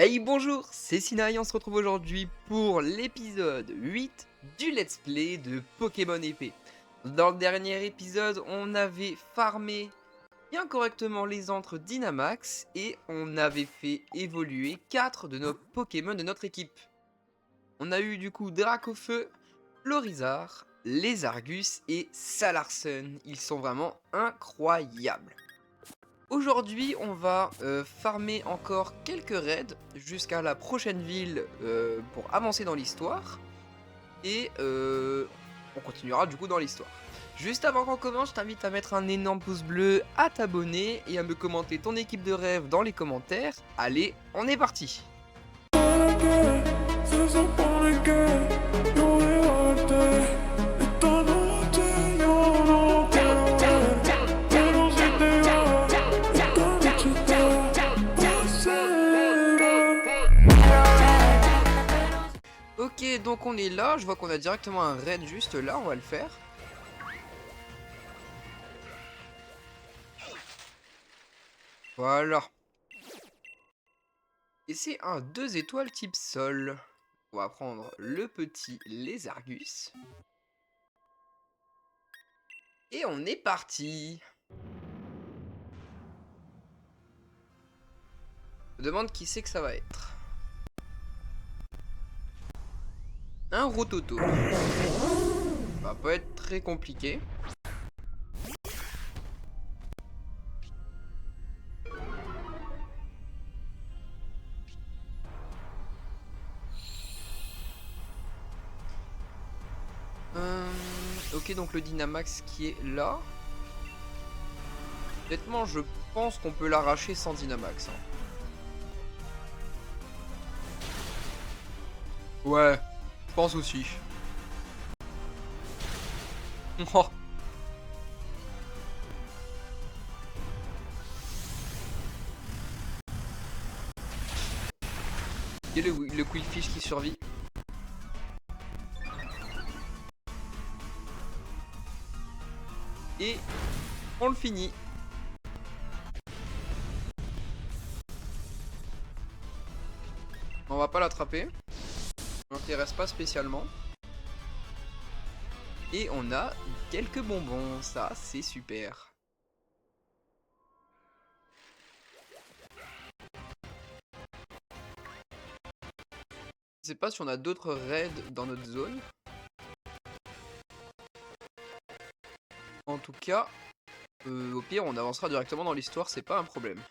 Hey bonjour, c'est Sina et on se retrouve aujourd'hui pour l'épisode 8 du let's play de Pokémon épée. Dans le dernier épisode, on avait farmé bien correctement les antres Dynamax et on avait fait évoluer 4 de nos Pokémon de notre équipe. On a eu du coup Dracofeu, Florizard, les Argus et Salarsen. Ils sont vraiment incroyables. Aujourd'hui, on va farmer encore quelques raids jusqu'à la prochaine ville pour avancer dans l'histoire. Et on continuera du coup dans l'histoire. Juste avant qu'on commence, je t'invite à mettre un énorme pouce bleu, à t'abonner et à me commenter ton équipe de rêve dans les commentaires. Allez, on est parti! Ok, donc on est là, je vois qu'on a directement un raid juste là, on va le faire. Voilà. Et c'est un 2 étoiles type sol. On va prendre le petit Lézargus. Et on est parti. Je me demande qui c'est que ça va être. Un Rototo. Ça va pas être très compliqué. Ok, donc le Dynamax qui est là. Honnêtement, je pense qu'on peut l'arracher sans Dynamax. Hein. Ouais, je pense aussi. Oh. Il y a le Quillfish qui survit. Et on le finit. On va pas l'attraper. On l'intéresse pas spécialement. Et on a quelques bonbons. Ça, c'est super. Je sais pas si on a d'autres raids dans notre zone. En tout cas, au pire, on avancera directement dans l'histoire, c'est pas un problème.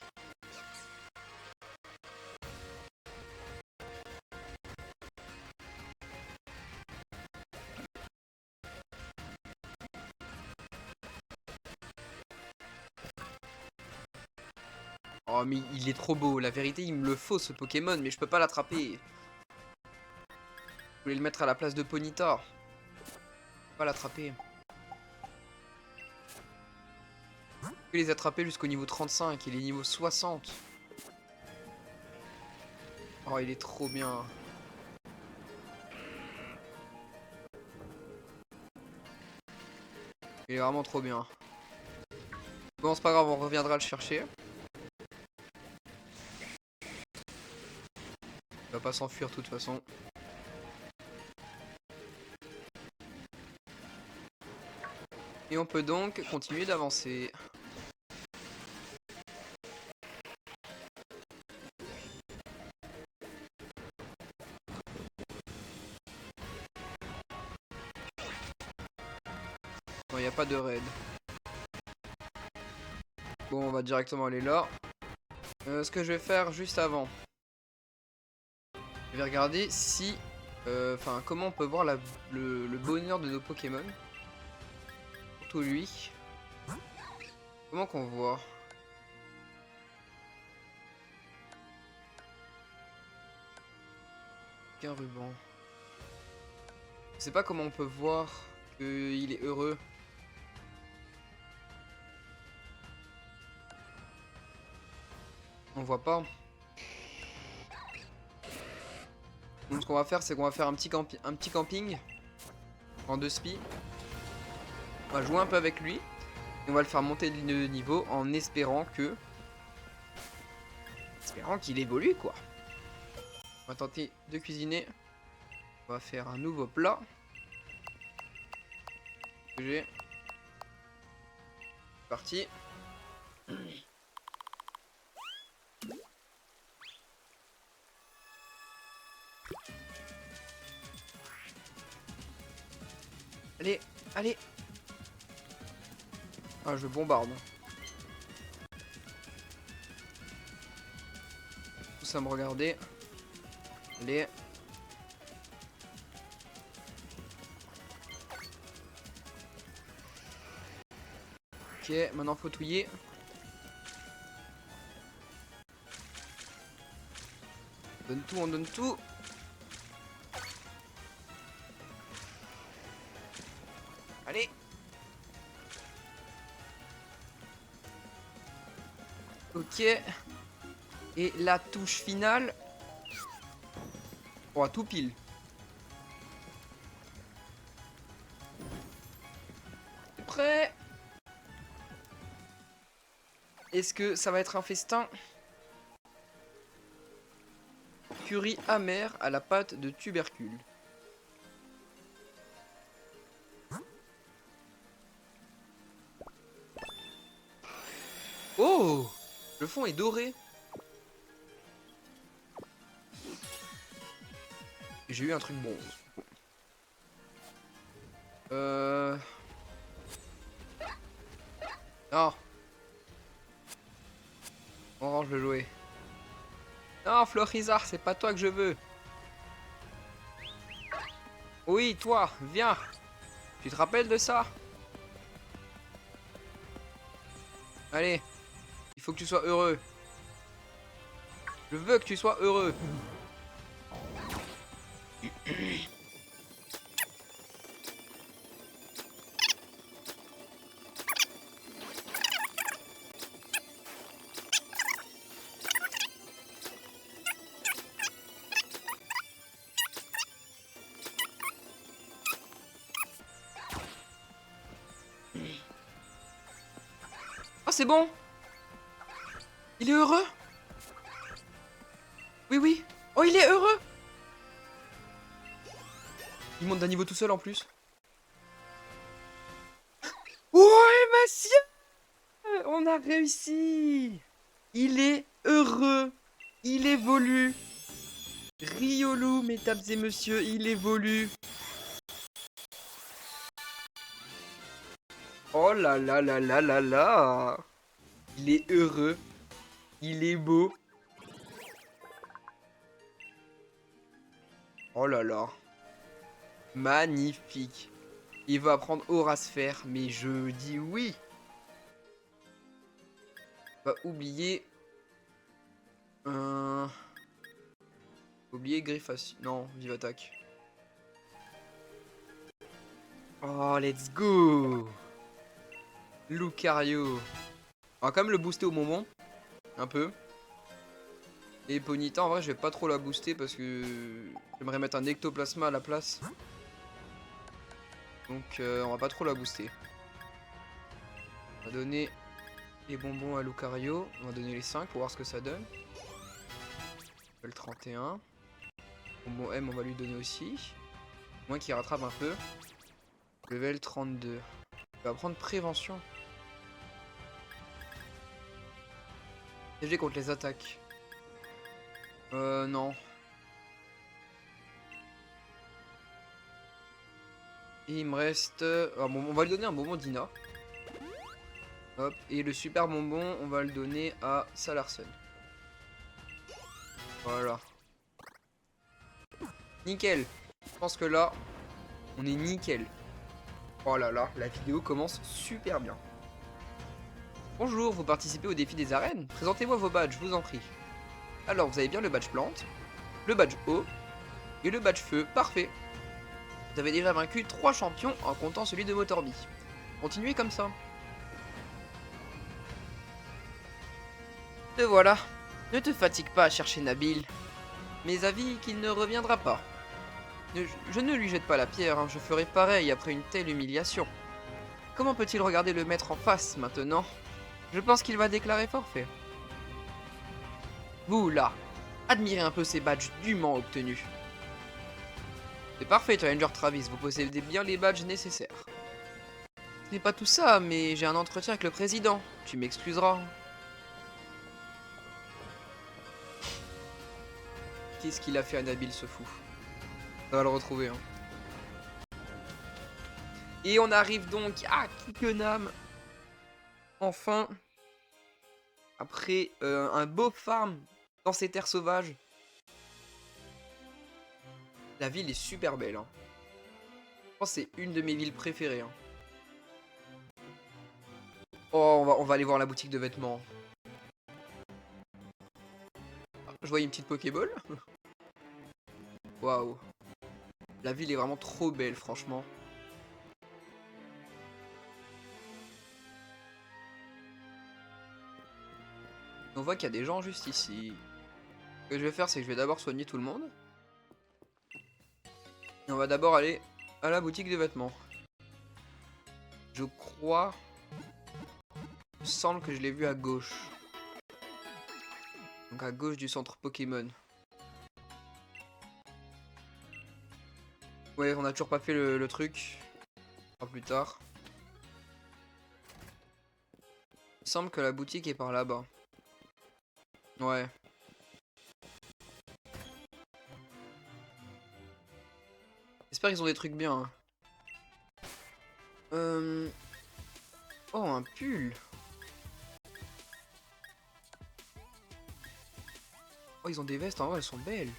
Oh, mais il est trop beau. La vérité, il me le faut, ce Pokémon, mais je peux pas l'attraper. Je voulais le mettre à la place de Ponyta. Je peux pas l'attraper. Je peux les attraper jusqu'au niveau 35, il est niveau 60. Oh, il est trop bien. Il est vraiment trop bien. Bon, c'est pas grave, on reviendra le chercher. Il va pas s'enfuir de toute façon. Et on peut donc continuer d'avancer. Non, il n'y a pas de raid. Bon, on va directement aller là. Ce que je vais faire juste avant. Je vais regarder si... Enfin, comment on peut voir le bonheur de nos Pokémon. Surtout lui. Comment qu'on voit? Qu'un ruban. Je sais pas comment on peut voir qu'il est heureux. On voit pas. Donc ce qu'on va faire, c'est qu'on va faire un petit camping en 2 spi. On va jouer un peu avec lui. Et on va le faire monter de niveau en espérant que... Espérant qu'il évolue, quoi. On va tenter de cuisiner. On va faire un nouveau plat. GG. Parti. Allez, allez. Ah, je bombarde. Tout ça me regarder. Allez. Ok, maintenant faut touiller. On donne tout, on donne tout. Allez. Ok. Et la touche finale. Oh, tout pile. C'est prêt. Est-ce que ça va être un festin? Curry amer à la pâte de tubercule. Oh! Le fond est doré. J'ai eu un truc bronze. Non. On range le jouet. Non, Florizard, c'est pas toi que je veux. Oui, toi, viens. Tu te rappelles de ça? Allez. Il faut que tu sois heureux. Je veux que tu sois heureux. Oh, c'est bon. Il est heureux? Oui, oui. Oh, il est heureux. Il monte d'un niveau tout seul en plus. Ouais, monsieur! On a réussi! Il est heureux. Il évolue. Riolu, mesdames et messieurs, il évolue. Oh là là là là là là! Il est heureux. Il est beau. Oh là là. Magnifique. Il va apprendre Horasphère, mais je dis oui. Va oublier... Oublier Griffaci. Non, vive attaque. Oh, let's go. Lucario. On va quand même le booster au moment. Un peu. Et Ponyta, en vrai, je vais pas trop la booster parce que j'aimerais mettre un ectoplasma à la place. Donc, on va pas trop la booster. On va donner les bonbons à Lucario. On va donner les 5 pour voir ce que ça donne. Level 31. Bonbon M, on va lui donner aussi. Moins qu'il rattrape un peu. Level 32. Il va prendre prévention. CG contre les attaques. Non. Et il me reste... Ah, bon, on va lui donner un bonbon d'Ina. Hop. Et le super bonbon, on va le donner à Salarsen. Voilà. Nickel. Je pense que là, on est nickel. Oh là là, la vidéo commence super bien. Bonjour, vous participez au défi des arènes? Présentez-moi vos badges, je vous en prie. Alors, vous avez bien le badge plante, le badge eau et le badge feu. Parfait. Vous avez déjà vaincu 3 champions en comptant celui de Motorby. Continuez comme ça. Te voilà. Ne te fatigue pas à chercher Nabil. Mes avis qu'il ne reviendra pas. Je ne lui jette pas la pierre, hein. Je ferai pareil après une telle humiliation. Comment peut-il regarder le maître en face maintenant? Je pense qu'il va déclarer forfait. Vous là, Admirez un peu ces badges dûment obtenus. C'est parfait, Challenger Travis, vous possédez bien les badges nécessaires. Ce n'est pas tout ça, mais j'ai un entretien avec le président. Tu m'excuseras. Qu'est-ce qu'il a fait à Nabil, ce fou? On va le retrouver. Hein. Et on arrive donc à Kickenham. Enfin. Après un beau farm dans ces terres sauvages. La ville est super belle. Hein. Je pense que c'est une de mes villes préférées. Hein. Oh, on va aller voir la boutique de vêtements. Je vois une petite Pokéball. Waouh. La ville est vraiment trop belle, franchement. On voit qu'il y a des gens juste ici. Ce que je vais faire, c'est que je vais d'abord soigner tout le monde. Et on va d'abord aller à la boutique de vêtements. Je crois... Il me semble que je l'ai vu à gauche. Donc à gauche du centre Pokémon. Ouais, on a toujours pas fait le truc. Pas plus tard. Il me semble que la boutique est par là-bas. Ouais. J'espère qu'ils ont des trucs bien. Hein. Oh, un pull. Oh, ils ont des vestes, en vrai, elles sont belles.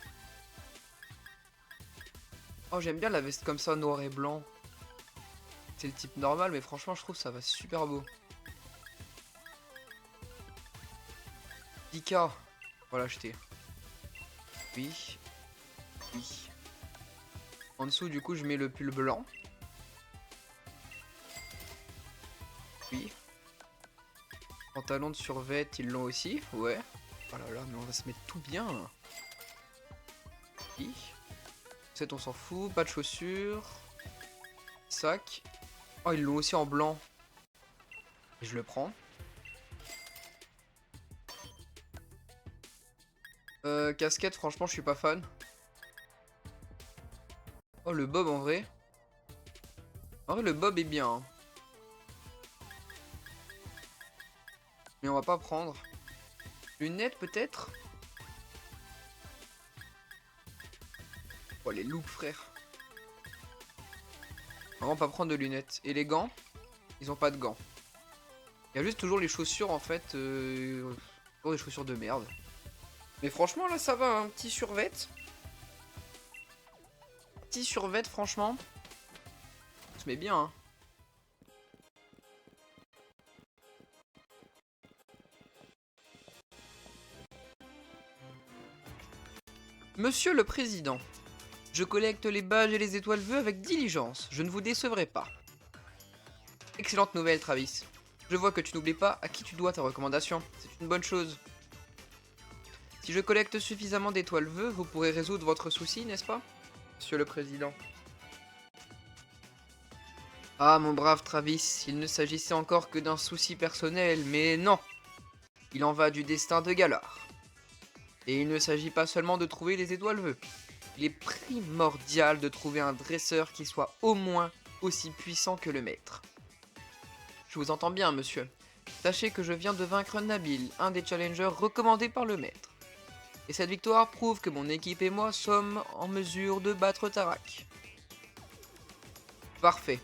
Oh, j'aime bien la veste comme ça, noir et blanc. C'est le type normal, mais franchement, je trouve ça va super beau. 10K. Voilà, acheter. Oui. Oui. En dessous, du coup, je mets le pull blanc. Oui. Pantalon de survêt, ils l'ont aussi. Ouais. Oh là là, mais on va se mettre tout bien. Oui. On s'en fout. Pas de chaussures. Sac. Oh, ils l'ont aussi en blanc. Je le prends. Casquette, franchement, je suis pas fan. Oh, le bob en vrai. En vrai, le bob est bien. Hein. Mais on va pas prendre. Lunettes, peut-être. Oh, les loups, frère. On va pas prendre de lunettes. Et les gants? Ils ont pas de gants. Il y a juste toujours les chaussures, en fait. Toujours des chaussures de merde. Mais franchement, là, ça va. Un petit survêt. Petit survêt, franchement. On se met bien, hein. Monsieur le Président, je collecte les badges et les étoiles vœux avec diligence. Je ne vous décevrai pas. Excellente nouvelle, Travis. Je vois que tu n'oublies pas à qui tu dois ta recommandation. C'est une bonne chose. Si je collecte suffisamment d'étoiles vœux, vous pourrez résoudre votre souci, n'est-ce pas? Monsieur le Président. Ah, mon brave Travis, il ne s'agissait encore que d'un souci personnel, mais non. Il en va du destin de Galar. Et il ne s'agit pas seulement de trouver les étoiles vœux. Il est primordial de trouver un dresseur qui soit au moins aussi puissant que le maître. Je vous entends bien, monsieur. Sachez que je viens de vaincre Nabil, un des challengers recommandés par le maître. Et cette victoire prouve que mon équipe et moi sommes en mesure de battre Tarak. Parfait.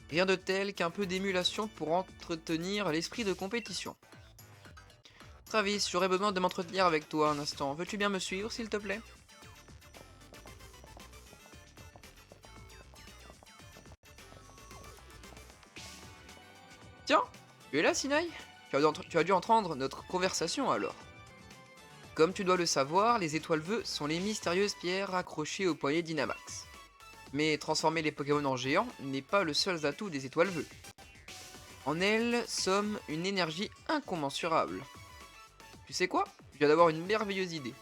Rien de tel qu'un peu d'émulation pour entretenir l'esprit de compétition. Travis, j'aurais besoin de m'entretenir avec toi un instant. Veux-tu bien me suivre, s'il te plaît? Tiens, tu es là, Sinaï? Tu as dû entendre notre conversation alors. Comme tu dois le savoir, les étoiles vœux sont les mystérieuses pierres accrochées au poignet d'Inamax. Mais transformer les Pokémon en géants n'est pas le seul atout des étoiles vœux. En elles somme une énergie incommensurable. Tu sais quoi? Je viens d'avoir une merveilleuse idée.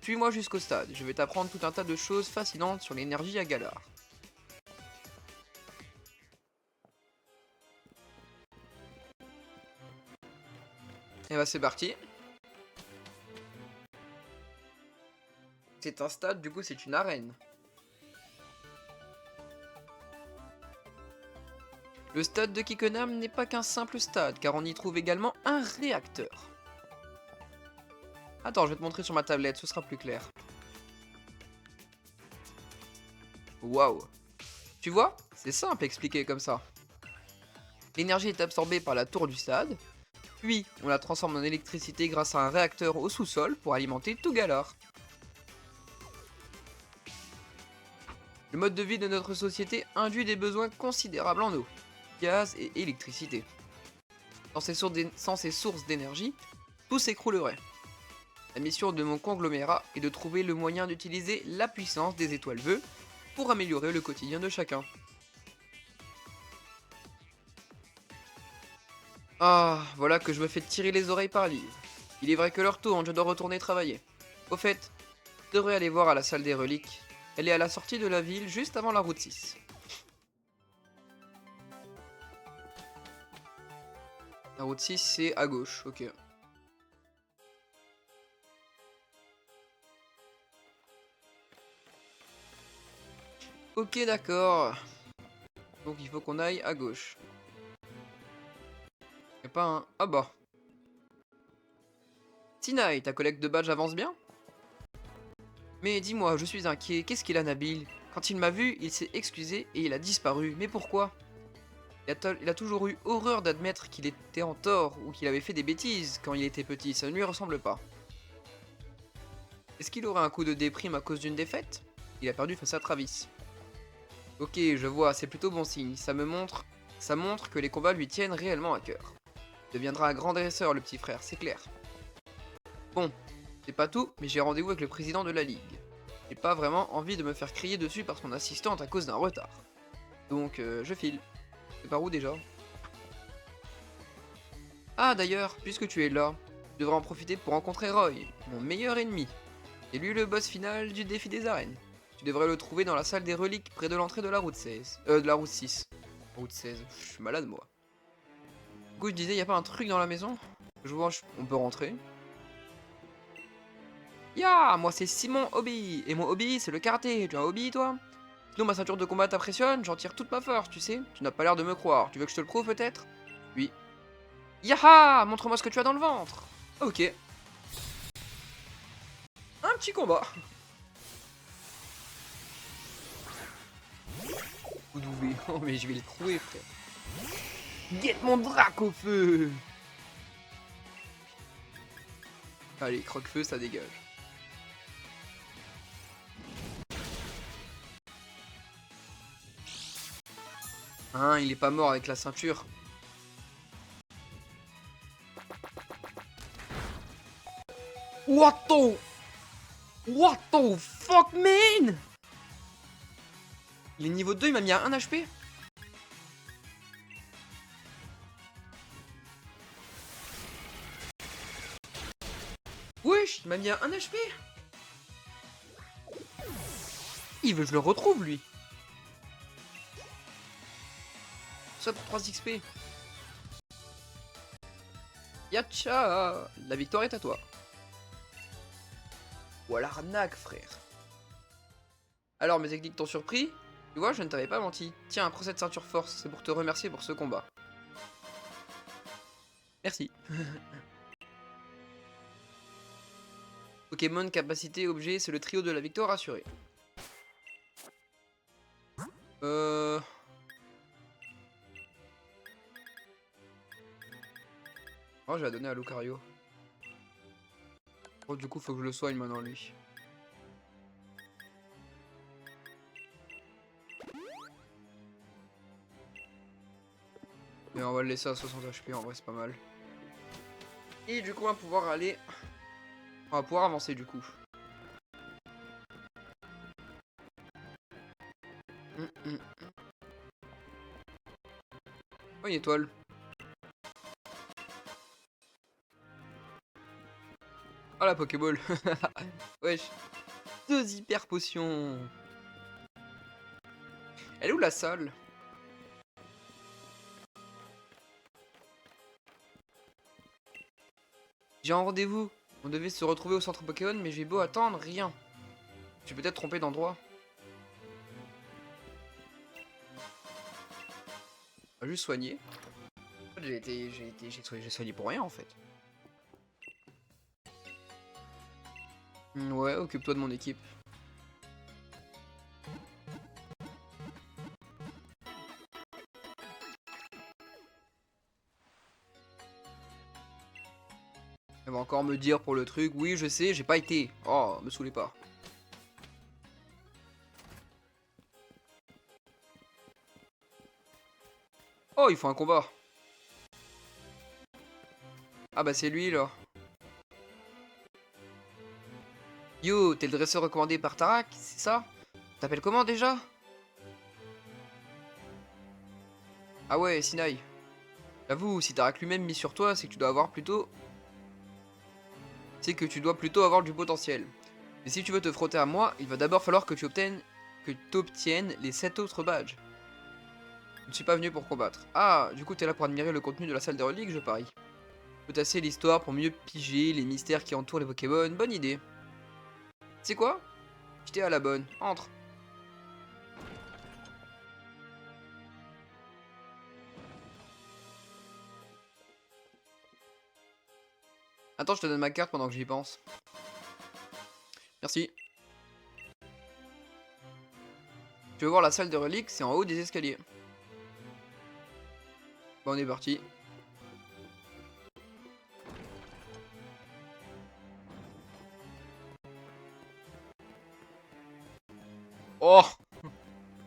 Suis-moi jusqu'au stade, je vais t'apprendre tout un tas de choses fascinantes sur l'énergie à Galar. Et bah c'est parti. c'est un stade, du coup c'est une arène. Le stade de Kikkonam n'est pas qu'un simple stade, car on y trouve également un réacteur. Attends, je vais te montrer sur ma tablette, ce sera plus clair. Waouh. Tu vois, c'est simple à expliquer comme ça. L'énergie est absorbée par la tour du stade, puis on la transforme en électricité grâce à un réacteur au sous-sol pour alimenter tout Galar. Le mode de vie de notre société induit des besoins considérables en eau, gaz et électricité. Sans ces sources d'énergie, tout s'écroulerait. La mission de mon conglomérat est de trouver le moyen d'utiliser la puissance des étoiles vœux pour améliorer le quotidien de chacun. Ah, voilà que je me fais tirer les oreilles par Lise. Il est vrai que l'heure tourne, je dois retourner travailler. Au fait, je devrais aller voir à la salle des reliques. Elle est à la sortie de la ville, juste avant la route 6. La route 6, c'est à gauche, ok. Ok, d'accord. Donc il faut qu'on aille à gauche. Y'a pas un... Ah bah. Tinaï, ta collecte de badges avance bien? Mais dis-moi, je suis inquiet, qu'est-ce qu'il a Nabil? Quand il m'a vu, il s'est excusé et il a disparu. Mais pourquoi? Il a toujours eu horreur d'admettre qu'il était en tort ou qu'il avait fait des bêtises quand il était petit, ça ne lui ressemble pas. Est-ce qu'il aurait un coup de déprime à cause d'une défaite? Il a perdu face à Travis. Ok, je vois, c'est plutôt bon signe, ça montre que les combats lui tiennent réellement à cœur. Il deviendra un grand dresseur le petit frère, c'est clair. Bon, c'est pas tout, mais j'ai rendez-vous avec le président de la ligue. J'ai pas vraiment envie de me faire crier dessus par son assistante à cause d'un retard. Donc je file. C'est par où déjà? Ah d'ailleurs, puisque tu es là, tu devrais en profiter pour rencontrer Roy, mon meilleur ennemi. C'est lui le boss final du défi des arènes. Tu devrais le trouver dans la salle des reliques près de l'entrée de la route 16. De la route 6. Route 16, je suis malade moi. Du coup je disais, y a pas un truc dans la maison? Je vois, on peut rentrer. Ya, moi c'est Simon Hobby, et mon hobby c'est le karaté. Tu as un hobby toi? Sinon ma ceinture de combat t'impressionne, j'en tire toute ma force, tu sais. Tu n'as pas l'air de me croire, tu veux que je te le prouve peut-être? Oui. Yaha! Montre-moi ce que tu as dans le ventre! Ok. Un petit combat. Douvé. Oh mais je vais le trouver frère. Guette mon drac au feu! Allez, croque-feu, ça dégage. Hein, il est pas mort avec la ceinture. What the fuck, man? Il est niveau 2, il m'a mis à 1 HP. Wesh, il m'a mis à 1 HP. Il veut que je le retrouve, lui. Ça pour 3 XP. Yacha! La victoire est à toi. Ou à l'arnaque, frère. Alors, mes techniques t'ont surpris? Tu vois, je ne t'avais pas menti. Tiens, prends cette ceinture force, c'est pour te remercier pour ce combat. Merci. Pokémon, capacité, objet, c'est le trio de la victoire assurée. Oh, j'ai donné à Lucario. Oh, du coup, faut que je le soigne maintenant, lui. Mais on va le laisser à 60 HP, en vrai, c'est pas mal. Et du coup, on va pouvoir aller... On va pouvoir avancer, du coup. Oh, une étoile. Oh, la Pokéball. Wesh. 2 hyper potions. Elle est où la salle? J'ai un rendez-vous. On devait se retrouver au centre Pokémon, mais j'ai beau attendre, rien. Tu peux peut-être tromper d'endroit. On va juste soigner. En fait, j'ai soigné pour rien en fait. Ouais, occupe-toi de mon équipe. Elle va encore me dire pour le truc, oui je sais, j'ai pas été. Oh, me saoulez pas. Oh, il faut un combat. Ah bah c'est lui là. Yo, t'es le dresseur recommandé par Tarak, c'est ça? T'appelles comment déjà? Ah ouais, Sinaï. J'avoue, si Tarak lui-même mise sur toi, c'est que tu dois avoir plutôt... C'est que tu dois plutôt avoir du potentiel. Mais si tu veux te frotter à moi, il va d'abord falloir que tu obtiennes les 7 autres badges. Je ne suis pas venu pour combattre. Ah, du coup t'es là pour admirer le contenu de la salle des reliques, je parie. Potasser l'histoire pour mieux piger les mystères qui entourent les Pokémon, bonne idée. C'est quoi? J'étais à la bonne, entre. Attends, je te donne ma carte pendant que j'y pense. Merci. Tu veux voir la salle des reliques, c'est en haut des escaliers. Bon, on est parti. Oh,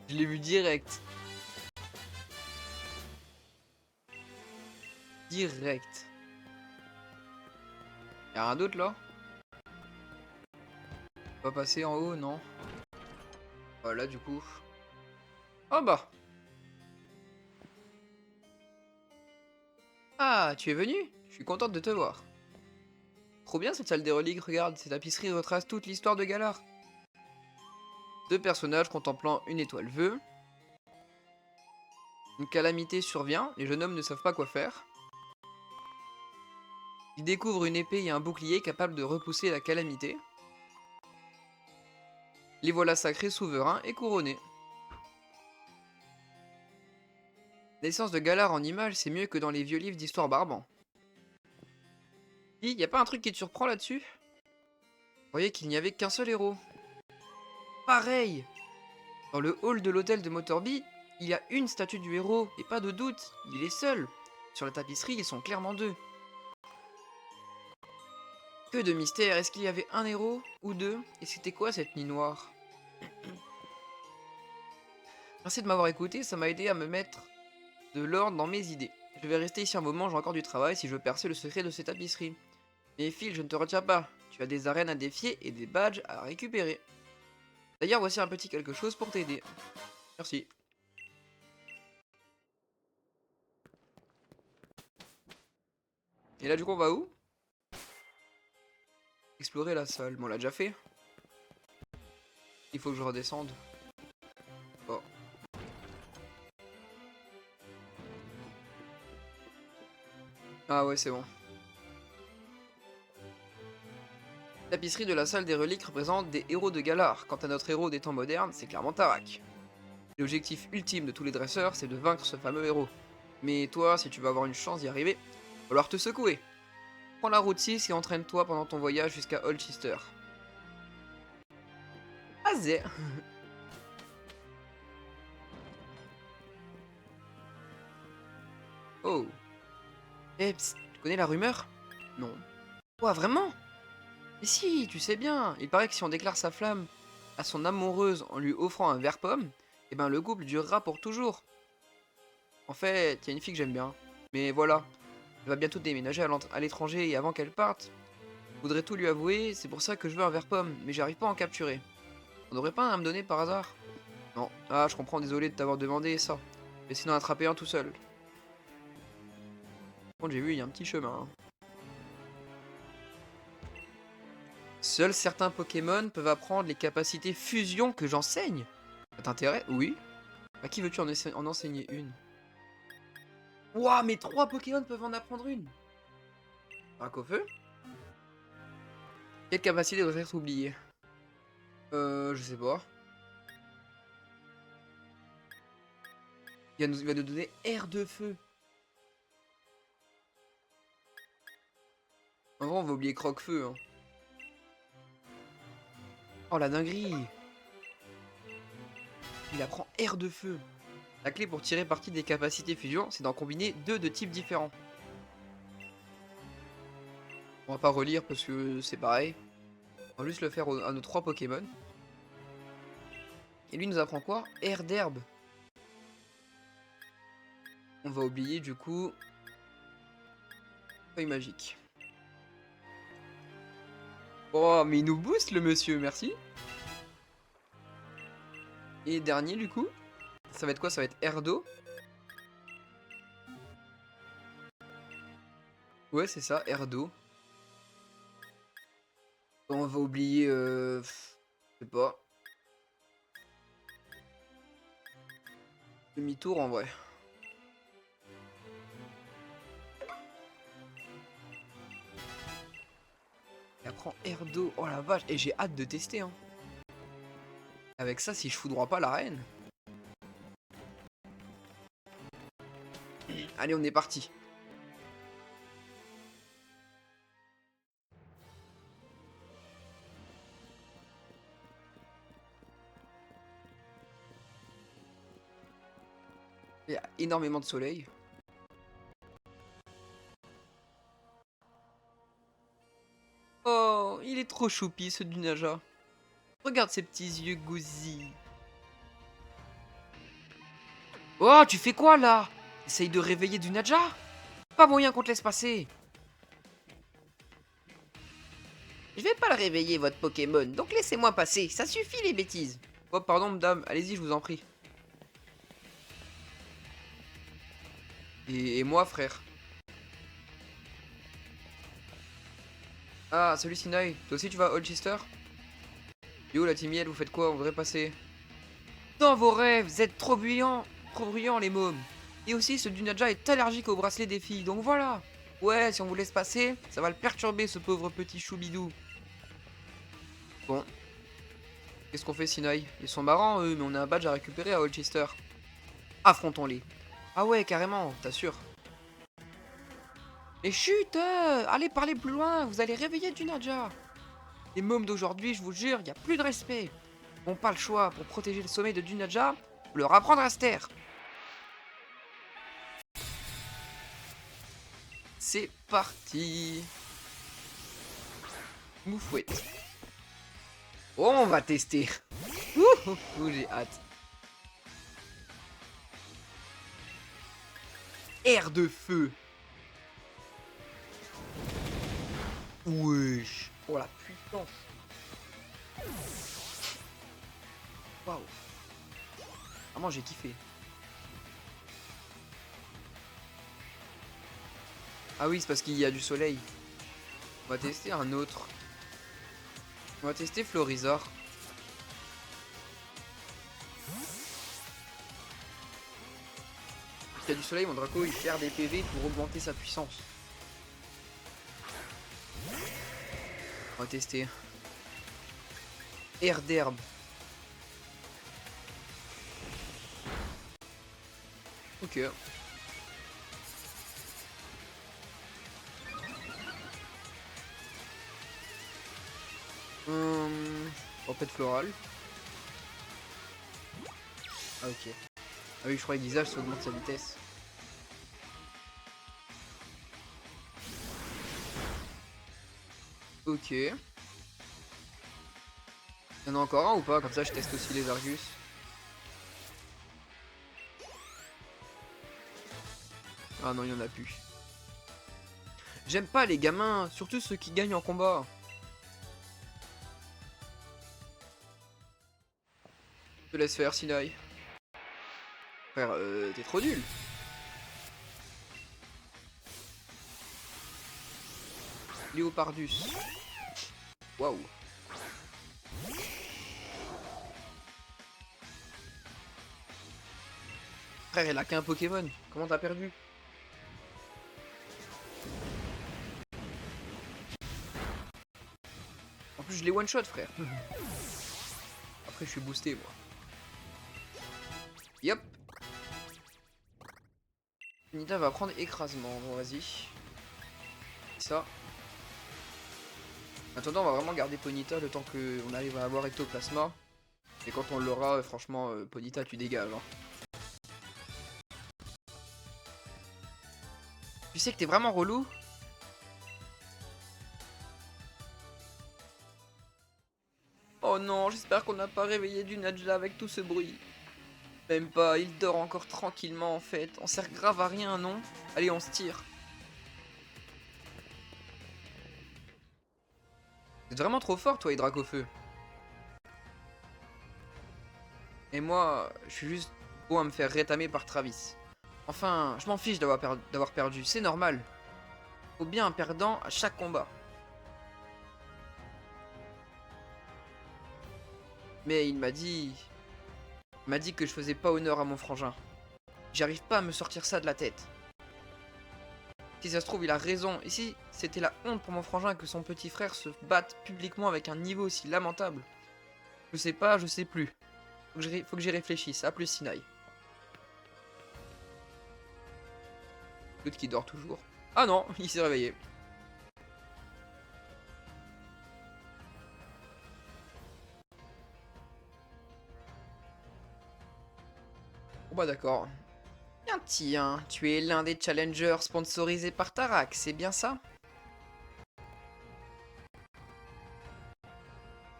je l'ai vu direct. Direct. Y'a rien d'autre là? On va passer en haut, non? Voilà, du coup. Oh bah. Ah, tu es venu? Je suis contente de te voir. Trop bien cette salle des reliques, regarde, ces tapisseries retracent toute l'histoire de Galar. Deux personnages contemplant une étoile vœu. Une calamité survient, les jeunes hommes ne savent pas quoi faire. Ils découvrent une épée et un bouclier capables de repousser la calamité. Les voilà sacrés souverains et couronnés. L'essence de Galar en images, c'est mieux que dans les vieux livres d'histoire barbant. Y a pas un truc qui te surprend là-dessus? Vous voyez qu'il n'y avait qu'un seul héros. Pareil! Dans le hall de l'hôtel de Motorby, il y a une statue du héros, et pas de doute, il est seul. Sur la tapisserie, ils sont clairement deux. Que de mystère, est-ce qu'il y avait un héros ou deux? Et c'était quoi cette nuit noire? Merci de m'avoir écouté, ça m'a aidé à me mettre de l'ordre dans mes idées. Je vais rester ici un moment, j'ai encore du travail si je veux percer le secret de ces tapisseries. Mais Phil, je ne te retiens pas. Tu as des arènes à défier et des badges à récupérer. D'ailleurs, voici un petit quelque chose pour t'aider. Merci. Et là, du coup, on va où? Explorer la salle. Bon, on l'a déjà fait. Il faut que je redescende. Bon. Ah ouais, c'est bon. La tapisserie de la salle des reliques représente des héros de Galar. Quant à notre héros des temps modernes, c'est clairement Tarak. L'objectif ultime de tous les dresseurs, c'est de vaincre ce fameux héros. Mais toi, si tu veux avoir une chance d'y arriver, il va falloir te secouer. Prends la route 6 et entraîne-toi pendant ton voyage jusqu'à Holchester. Azé. Oh. Eh, psst, tu connais la rumeur? Non. Quoi, vraiment? Mais si, tu sais bien. Il paraît que si on déclare sa flamme à son amoureuse en lui offrant un verre pomme, eh ben le couple durera pour toujours. En fait, il y a une fille que j'aime bien. Mais voilà, elle va bientôt déménager à l'étranger et avant qu'elle parte, je voudrais tout lui avouer, c'est pour ça que je veux un verre pomme, mais j'arrive pas à en capturer. On n'aurait pas un à me donner par hasard? Non. Ah, je comprends, désolé de t'avoir demandé ça. Mais sinon attraper un tout seul. Par contre, j'ai vu, il y a un petit chemin. Hein. Seuls certains Pokémon peuvent apprendre les capacités fusion que j'enseigne. Ça t'intéresse? Oui. À qui veux-tu en enseigner une? Ouah, mais 3 Pokémon peuvent en apprendre une. Dracofeu? Quelle capacité doit être oubliée? Je sais pas. Il va nous donner air de feu. En vrai, on va oublier croque-feu. Hein. Oh la dinguerie! Il apprend air de feu. La clé pour tirer parti des capacités fusion, c'est d'en combiner deux de types différents. On va pas relire parce que c'est pareil. On va juste le faire à nos 3 Pokémon. Et lui nous apprend quoi? Air d'herbe. On va oublier du coup... Feuille magique. Oh, mais il nous booste le monsieur, merci. Et dernier du coup, ça va être quoi? Ça va être air d'eau. Ouais, c'est ça, air d'eau. On va oublier... je sais pas. Demi-tour en vrai. Et apprend air d'eau. Oh la vache. Et j'ai hâte de tester. Hein. Avec ça, si je foudroie pas la reine. Allez, on est parti. Il y a énormément de soleil. Oh, il est trop choupi ce Dunaja. Regarde ses petits yeux gousis. Oh, tu fais quoi là? Essaye de réveiller Dunaja? Pas moyen qu'on te laisse passer. Je vais pas le réveiller votre Pokémon, donc laissez-moi passer, ça suffit les bêtises. Oh pardon madame, allez-y je vous en prie. Et moi frère. Ah salut Sinoy, toi aussi tu vas à Holchester? Yo la team Yell, vous faites quoi? On voudrait passer. Dans vos rêves, vous êtes trop bruyants les mômes. Et aussi ce Dunaja est allergique au bracelet des filles, donc voilà. Ouais, si on vous laisse passer, ça va le perturber ce pauvre petit choubidou. Bon. Qu'est-ce qu'on fait Sinoy? Ils sont marrants eux, mais on a un badge à récupérer à Holchester. Affrontons-les. Ah ouais, carrément, t'assures. Et chut, allez parler plus loin, vous allez réveiller Dunaja. Les mômes d'aujourd'hui, je vous jure, il n'y a plus de respect. On pas le choix, pour protéger le sommeil de Dunaja, faut leur apprendre à se taire. C'est parti. Moufouette. Oh, on va tester. Ouh, j'ai hâte. Air de feu. Wesh. Oh la puissance. Waouh. Vraiment j'ai kiffé. Ah oui c'est parce qu'il y a du soleil. On va tester un autre. On va tester Florizor. Parce qu'il y a du soleil, mon Draco il perd des PV pour augmenter sa puissance. On va tester. Air d'herbe. Ok. Tempête florale. Ah ok. Ah oui je croyais que Guisage ça augmente sa vitesse. Ok. Il y en a encore un ou pas? Comme ça je teste aussi les Argus. Ah non il y en a plus. J'aime pas les gamins, surtout ceux qui gagnent en combat. Je te laisse faire Sinaï. Frère, t'es trop nul. Léopardus. Waouh. Frère, elle a qu'un Pokémon. Comment t'as perdu? En plus, je l'ai one shot, frère. après je suis boosté moi. Yop. Nita va prendre écrasement, bon vas-y. Ça. En attendant, on va vraiment garder Ponyta le temps qu'on arrive à avoir Ectoplasma. Et quand on l'aura, franchement, Ponyta, tu dégages. Hein. Tu sais que t'es vraiment relou. Oh non, j'espère qu'on n'a pas réveillé du Najla avec tout ce bruit. Même pas, il dort encore tranquillement en fait. On sert grave à rien, non? Allez, on se tire. C'est vraiment trop fort, toi, Hydracofeu. Et moi, je suis juste beau à me faire rétamer par Travis. Enfin, je m'en fiche d'avoir perdu, c'est normal. Faut bien un perdant à chaque combat. Mais il m'a dit... Il m'a dit que je faisais pas honneur à mon frangin. J'arrive pas à me sortir ça de la tête. Si ça se trouve, il a raison. Et si c'était la honte pour mon frangin que son petit frère se batte publiquement avec un niveau aussi lamentable? Je sais pas, je sais plus. Faut que j'y réfléchisse. A plus, Sinaï. L'autre qui dort toujours. Ah non, il s'est réveillé. Bon bah d'accord. Tiens, tu es l'un des challengers sponsorisés par Tarak, c'est bien ça?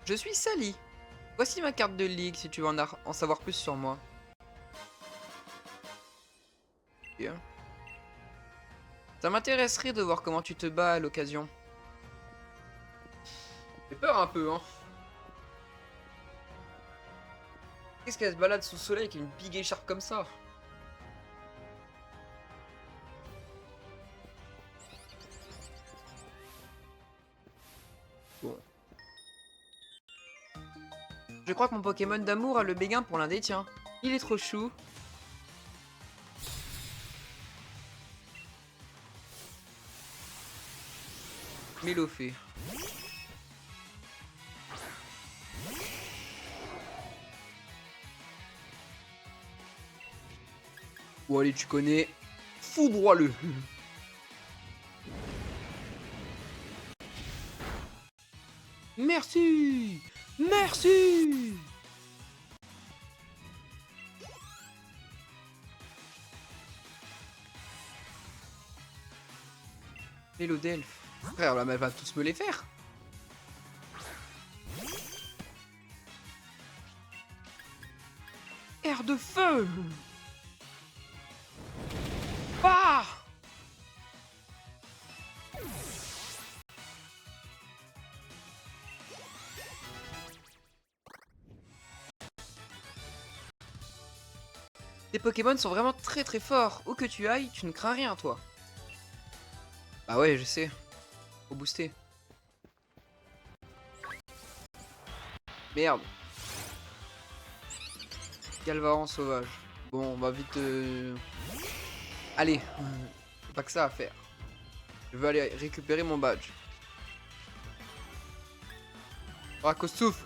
Je suis Sally. Voici ma carte de ligue si tu veux en savoir plus sur moi. Bien. Ça m'intéresserait de voir comment tu te bats à l'occasion. J'ai peur un peu, hein. Qu'est-ce qu'elle se balade sous le soleil avec une big écharpe comme ça? Bon. Je crois que mon Pokémon d'amour a le béguin pour l'un des tiens. Il est trop chou. Mélofée. Bon allez, tu connais. Foudroie-le. Merci. Merci. Mélodelphe. Frère, là, elle va tous me les faire. Air de feu. Ah! Tes Pokémon sont vraiment très très forts. Où que tu ailles, tu ne crains rien, toi. Bah ouais, je sais. Faut booster. Merde. Galvaran sauvage. Bon, on va vite... Allez. Pas que ça à faire. Je veux aller récupérer mon badge. Racos souffle.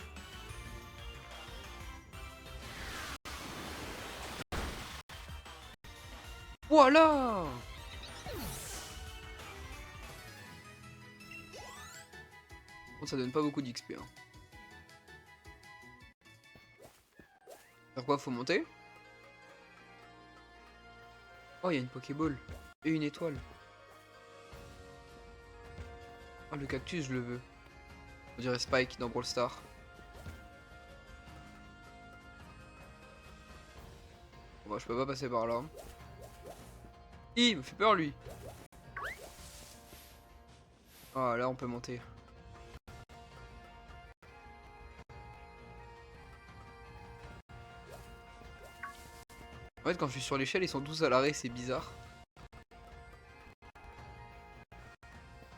Voilà. Bon, ça donne pas beaucoup d'XP. Hein. Sur quoi faut monter? Oh, il y a une Pokéball. Et une étoile. Oh, le cactus, je le veux. On dirait Spike dans Brawl Stars. Bon, je peux pas passer par là. Il me fait peur, lui. Ah, là, on peut monter. En fait, quand je suis sur l'échelle, ils sont tous à l'arrêt, c'est bizarre.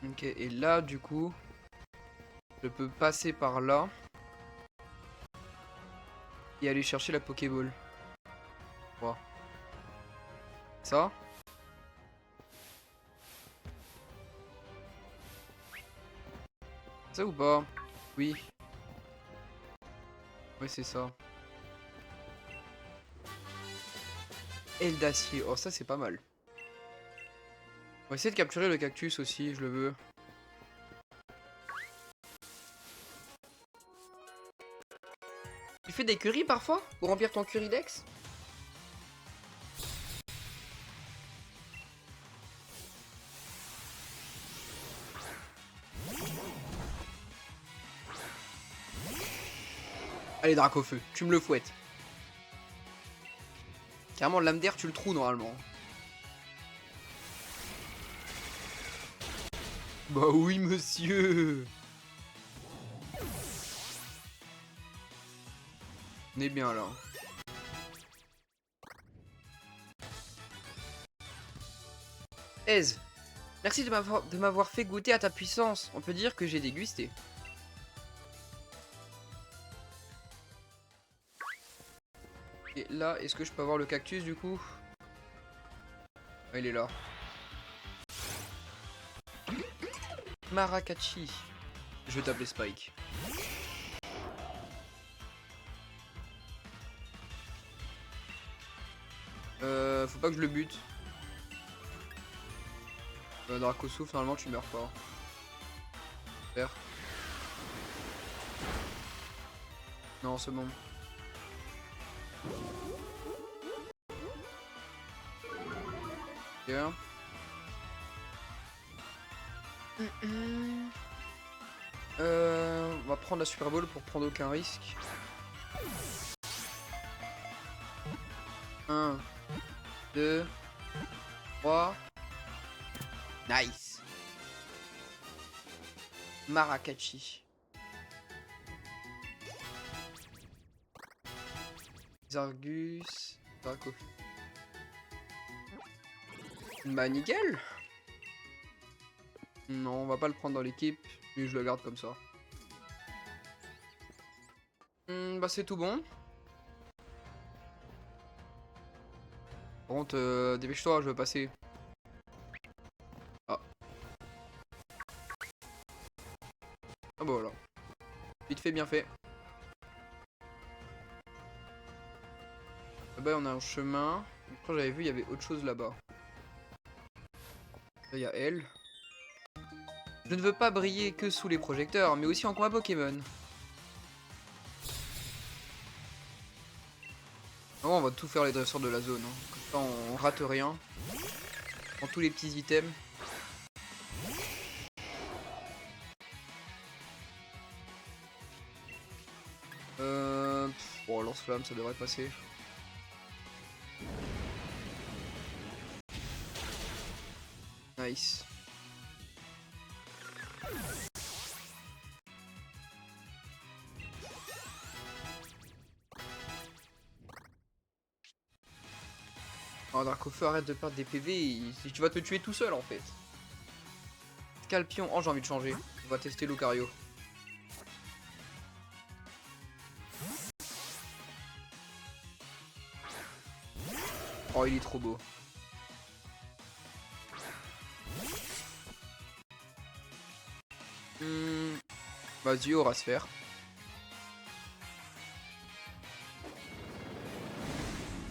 Ok, et là, du coup, je peux passer par là. Et aller chercher la Pokéball. Wow. Ça? Ça ou pas? Oui. Ouais, c'est ça. Aile d'acier. Oh, ça, c'est pas mal. On va essayer de capturer le cactus aussi, je le veux. Tu fais des currys parfois pour remplir ton currydex? Allez, Dracofeu, tu me le fouettes. Carrément, lame d'air, tu le trous normalement. Bah oui, monsieur. On est bien là. Ez, merci de m'avoir fait goûter à ta puissance. On peut dire que j'ai dégusté. Et là, est-ce que je peux avoir le cactus du coup? Ah, il est là. Marakachi. Je vais t'appeler Spike. Faut pas que je le bute. Draco souffle, normalement tu meurs pas. Super. Non, c'est bon. Bien. On va prendre la Super Bowl pour prendre aucun risque. 1, 2, 3. Nice. Marakachi. Zargus. Draco. Bah nickel. Non, on va pas le prendre dans l'équipe, mais je le garde comme ça. Bah c'est tout bon. Par contre, dépêche-toi, je veux passer. Ah. Ah bah voilà. Vite fait, bien fait. Là-bas, on a un chemin. Après, j'avais vu, il y avait autre chose là-bas. Là, il y a elle. Je ne veux pas briller que sous les projecteurs, mais aussi en combat Pokémon. Vraiment, on va tout faire les dresseurs de la zone. Hein. Comme ça, on rate rien. On prend tous les petits items. Bon, lance-flamme, ça devrait passer. Nice. Oh, Dracofeu, arrête de perdre des PV, tu vas te tuer tout seul en fait. Scalpion, oh j'ai envie de changer. On va tester Lucario. Oh, il est trop beau. Vas-y, aura se faire.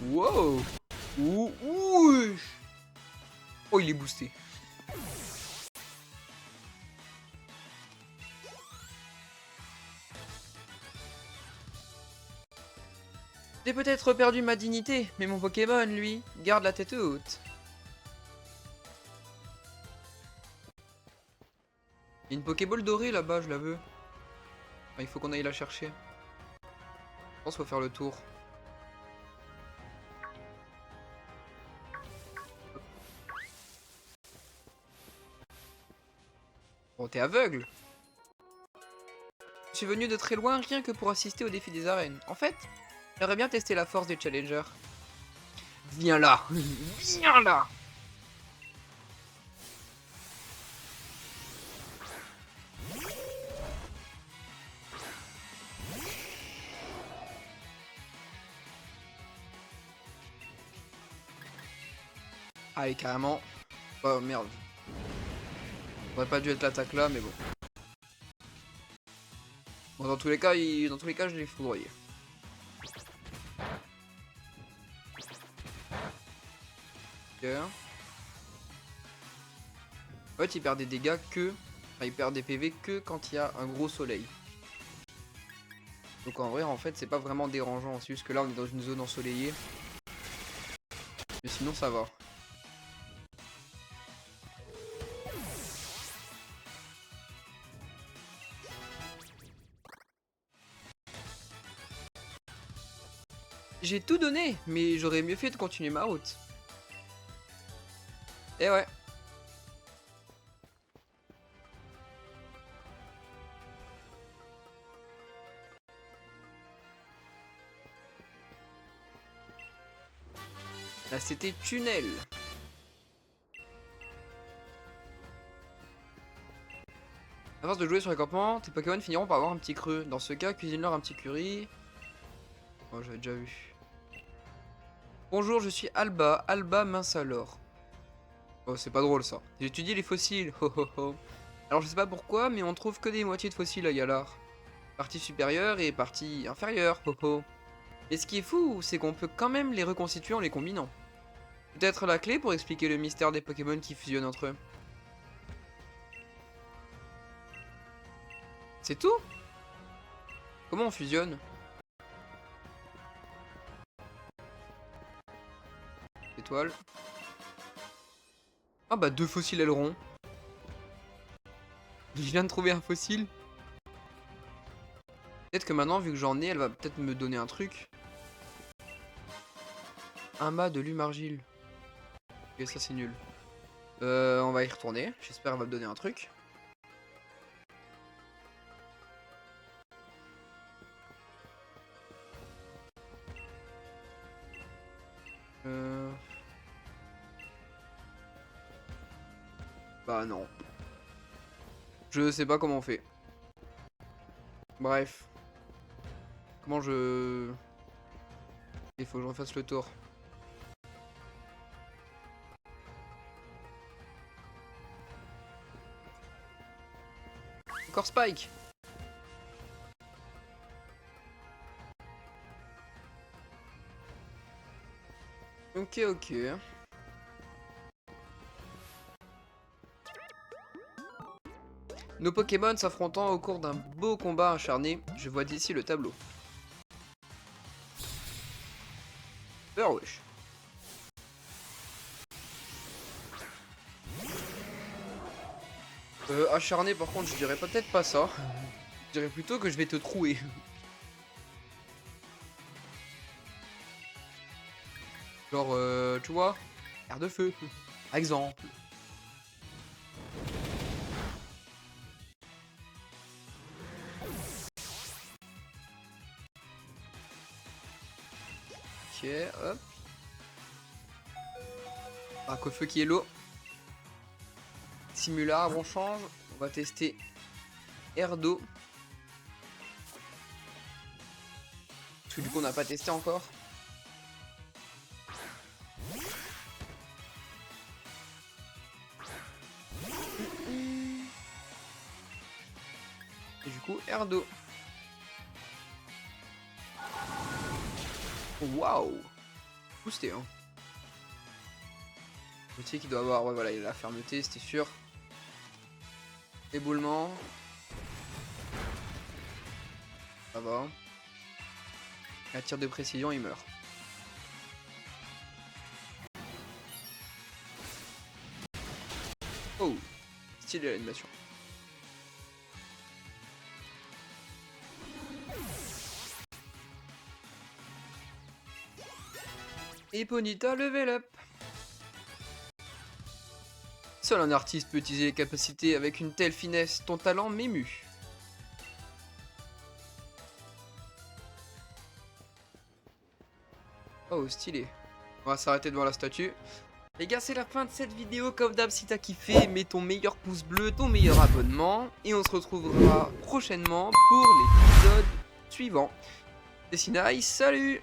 Wow. Ouh. Oh, il est boosté. J'ai peut-être perdu ma dignité, mais mon Pokémon, lui, garde la tête haute. Il y a une Pokéball dorée là-bas, je la veux. Ah, il faut qu'on aille la chercher. Je pense qu'il faut faire le tour. Bon, t'es aveugle. Je suis venu de très loin rien que pour assister au défi des arènes. En fait, j'aimerais bien tester la force des challengers. Viens là. Viens là. Allez, carrément. Oh merde. On aurait pas dû être l'attaque là, mais bon. Bon, dans tous les cas, je l'ai foudroyé. En fait, il perd des dégâts que... Enfin, il perd des PV que quand il y a un gros soleil. Donc en vrai, en fait, c'est pas vraiment dérangeant. C'est juste que là, on est dans une zone ensoleillée. Mais sinon, ça va. J'ai tout donné, mais j'aurais mieux fait de continuer ma route. Et ouais. Là, c'était tunnel. À force de jouer sur les campements, tes Pokémon finiront par avoir un petit creux. Dans ce cas, cuisine-leur un petit curry. Oh, j'avais déjà vu. Bonjour, je suis Alba, Alba Minsalor. Oh, c'est pas drôle ça. J'étudie les fossiles. Ho ho ho. Alors, je sais pas pourquoi, mais on trouve que des moitiés de fossiles à Galar. Partie supérieure et partie inférieure. Ho ho. Et ce qui est fou, c'est qu'on peut quand même les reconstituer en les combinant. Peut-être la clé pour expliquer le mystère des Pokémon qui fusionnent entre eux. C'est tout? Comment on fusionne? Étoile. Ah bah 2 fossiles ailerons. Je viens de trouver un fossile. Peut-être que maintenant, vu que j'en ai, elle va peut-être me donner un truc. Un mât de lumargile. Ok, ça c'est nul. On va y retourner. J'espère qu'elle va me donner un truc. Bah non. Je sais pas comment on fait. Bref. Comment je... Il faut que je refasse le tour. Encore Spike. Ok, ok. Nos Pokémon s'affrontant au cours d'un beau combat acharné. Je vois d'ici le tableau. Wesh. Acharné par contre je dirais peut-être pas ça. Je dirais plutôt que je vais te trouer. Genre tu vois, air de feu, par exemple. Ok, hop. Bac au feu qui est l'eau. Simular, on change. On va tester air d'eau. Parce que du coup on n'a pas testé encore. Et du coup air d'eau. Waouh. Boosté hein. Outil qui doit avoir, ouais voilà, il a la fermeté, c'était sûr. Éboulement. Ça va. À tir de précision, il meurt. Oh, stylé l'animation. Et Ponyta level up. Seul un artiste peut utiliser les capacités avec une telle finesse, ton talent m'émue. Oh, stylé. On va s'arrêter devant la statue. Les gars, c'est la fin de cette vidéo. Comme d'hab, si t'as kiffé, mets ton meilleur pouce bleu, ton meilleur abonnement. Et on se retrouvera prochainement pour l'épisode suivant. C'est Sinaï, salut!